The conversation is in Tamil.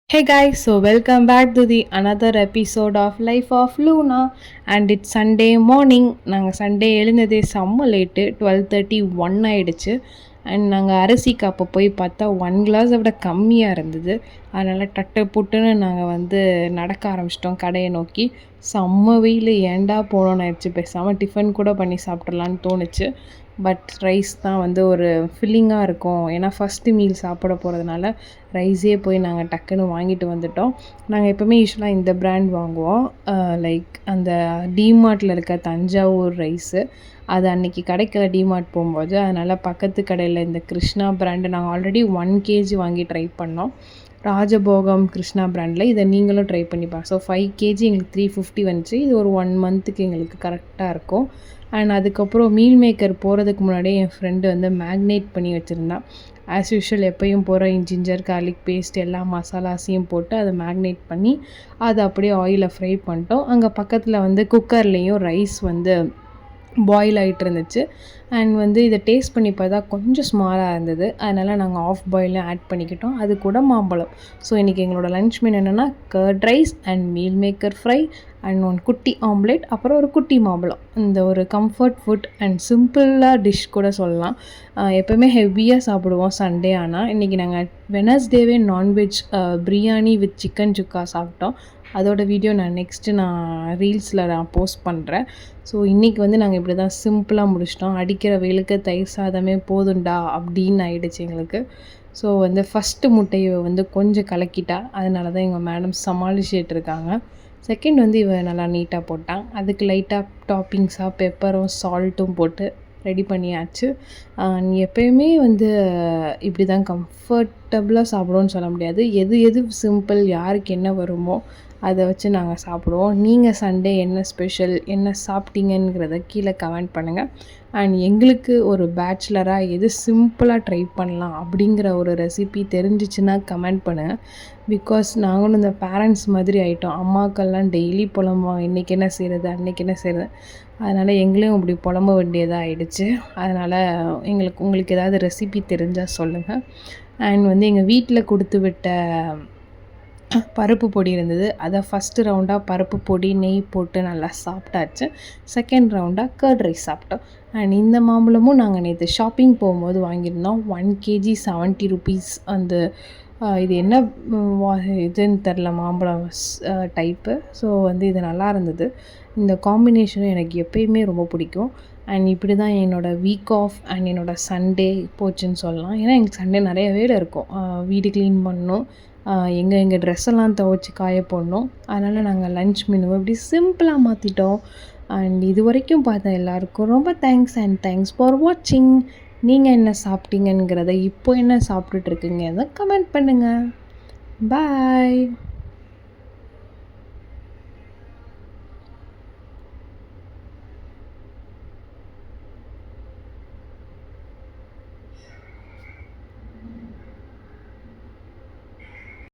Hey guys, so welcome back to the another episode of Life of Luna and it's Sunday morning. நாங்கள் சண்டே எழுந்ததே செம்ம லேட்டு 12:31 ஆயிடுச்சு. அண்ட் நாங்கள் அரிசிக்கு அப்போ போய் பார்த்தா 1 கிளாஸை விட கம்மியாக இருந்தது. அதனால் டட்டு புட்டுன்னு நாங்கள் நடக்க ஆரம்பிச்சிட்டோம் கடையை நோக்கி. செம்ம வெயில், ஏண்டா போனோன்னு ஆயிடுச்சு. பேசாமல் டிஃபன் கூட பண்ணி சாப்பிட்றலான்னு தோணுச்சு. பட் ரைஸ் தான் ஒரு ஃபில்லிங்காக இருக்கும். ஏன்னா ஃபஸ்ட்டு மீல் சாப்பிட போகிறதுனால ரைஸே போய் நாங்கள் டக்குன்னு வாங்கிட்டு வந்துட்டோம். நாங்கள் எப்போவுமே யூஸ்வலாக இந்த பிராண்ட் வாங்குவோம். லைக் அந்த டிமார்ட்டில் இருக்க தஞ்சாவூர் ரைஸு. அது அன்றைக்கி கிடைக்கல டிமார்ட் போகும்போது. அதனால் பக்கத்து கடையில் இந்த கிருஷ்ணா பிராண்டு நாங்கள் ஆல்ரெடி 1 kg வாங்கி ட்ரை பண்ணோம். ராஜபோகம் கிருஷ்ணா பிராண்டில். இதை நீங்களும் ட்ரை பண்ணி பாருங்கள். ஸோ 5 kg எங்களுக்கு 350 வந்துச்சு. இது ஒரு 1 மந்த்துக்கு எங்களுக்கு கரெக்டாக இருக்கும். அண்ட் அதுக்கப்புறம் மீல் மேக்கர் போகிறதுக்கு முன்னாடியே என் ஃப்ரெண்டு மேக்னேட் பண்ணி வச்சுருந்தான். ஆஸ் யூஷுவல் எப்போயும் போகிற ஜிஞ்சர் கார்லிக் பேஸ்ட் எல்லா மசாலாஸையும் போட்டு அதை மேக்னேட் பண்ணி அதை அப்படியே ஆயிலில் ஃப்ரை பண்ணிட்டோம். அங்கே பக்கத்தில் குக்கர்லேயும் ரைஸ் பாயில் ஆகிட்டு இருந்துச்சு. அண்ட் இதை டேஸ்ட் பண்ணி பார்த்தா கொஞ்சம் ஸ்மாலாக இருந்தது. அதனால் நாங்கள் ஆஃப் பாயிலையும் ஆட் பண்ணிக்கிட்டோம். அது கூட மாம்பழம். ஸோ இன்றைக்கி எங்களோட லன்ச் மெனு என்னென்னா curd rice and meal maker fry and 1 குட்டி ஆம்லேட், அப்புறம் ஒரு குட்டி மாம்பழம். இந்த ஒரு கம்ஃபர்ட் ஃபுட் அண்ட் சிம்பிளாக டிஷ் கூட சொல்லலாம். எப்போவுமே ஹெவியாக சாப்பிடுவோம் சண்டே. ஆனால் இன்றைக்கி நாங்கள் வெனஸ்டேவே non veg biryani with chicken chukka சாப்பிட்டோம். அதோட வீடியோ நான் ரீல்ஸில் போஸ்ட் பண்ணுறேன். ஸோ இன்றைக்கி நாங்கள் இப்படி தான் சிம்பிளாக முடிச்சிட்டோம். அடிக்கிற வெயிலுக்கு தயிர் சாதமே போதுண்டா அப்படின்னு ஆயிடுச்சு எங்களுக்கு. ஸோ ஃபஸ்ட்டு முட்டையை கொஞ்சம் கலக்கிட்டா. அதனால தான் எங்கள் மேடம் சமாளிச்சுட்டு இருக்காங்க. செகண்ட் இவ நல்லா நீட்டாக போட்டான். அதுக்கு லைட்டாக டாப்பிங்ஸாக பெப்பரும் சால்ட்டும் போட்டு ரெடி பண்ணியாச்சு. எப்போயுமே இப்படி தான் கம்ஃபர்டபுளாக சாப்பிடுவோன்னு சொல்ல முடியாது. எது சிம்பிள், யாருக்கு என்ன வருமோ அதை வச்சு நாங்கள் சாப்பிடுவோம். நீங்கள் சண்டே என்ன ஸ்பெஷல், என்ன சாப்பிட்டீங்கங்கிறத கீழே கமெண்ட் பண்ணுங்கள். அண்ட் எங்களுக்கு ஒரு பேச்சுலராக எது சிம்பிளாக ட்ரை பண்ணலாம் அப்படிங்கிற ஒரு ரெசிபி தெரிஞ்சிச்சுன்னா கமெண்ட் பண்ணுங்கள். பிகாஸ் நாங்களும் இந்த பேரண்ட்ஸ் மாதிரி ஆகிட்டோம். அம்மாக்கள்லாம் டெய்லி புலம்புவோம், இன்றைக்கி என்ன செய்கிறது, அன்றைக்கி என்ன செய்கிறது. அதனால் எங்களையும் இப்படி புலம்ப வேண்டியதாக ஆகிடுச்சு. அதனால் உங்களுக்கு ஏதாவது ரெசிபி தெரிஞ்சால் சொல்லுங்கள். அண்ட் எங்கள் வீட்டில் கொடுத்து விட்ட பருப்பு பொடி இருந்தது. அதை ஃபஸ்ட்டு ரவுண்டாக பருப்பு பொடி நெய் போட்டு நல்லா சாப்பிட்டாச்சு. செகண்ட் ரவுண்டாக கர்ட் ரைஸ் சாப்பிட்டோம். அண்ட் இந்த மாம்பழமும் நாங்கள் நேற்று ஷாப்பிங் போகும்போது வாங்கியிருந்தோம். 1 kg 70 rupees. இது என்ன இதுன்னு தெரில, மாம்பழம் டைப்பு. ஸோ இது நல்லா இருந்தது. இந்த காம்பினேஷனும் எனக்கு எப்பயுமே ரொம்ப பிடிக்கும். அண்ட் இப்படி தான் என்னோடய வீக் ஆஃப் அண்ட் என்னோடய சண்டே போச்சுன்னு சொல்லலாம். ஏன்னா எங்களுக்கு சண்டே நிறைய வேலை இருக்கும். வீடு க்ளீன் பண்ணணும், எங்கள் ட்ரெஸ்ஸெல்லாம் துவைச்சி காய போடணும். அதனால் நாங்கள் லன்ச் மெனுவை இப்படி சிம்பிளாக மாற்றிட்டோம். அண்ட் இது வரைக்கும் பார்த்த எல்லாருக்கும் ரொம்ப தேங்க்ஸ் அண்ட் தேங்க்ஸ் ஃபார் வாட்சிங். நீங்கள் என்ன சாப்பிட்டீங்கங்கிறத, இப்போ என்ன சாப்பிட்டுட்ருக்கீங்க, அதை கமெண்ட் பண்ணுங்கள். பாய்.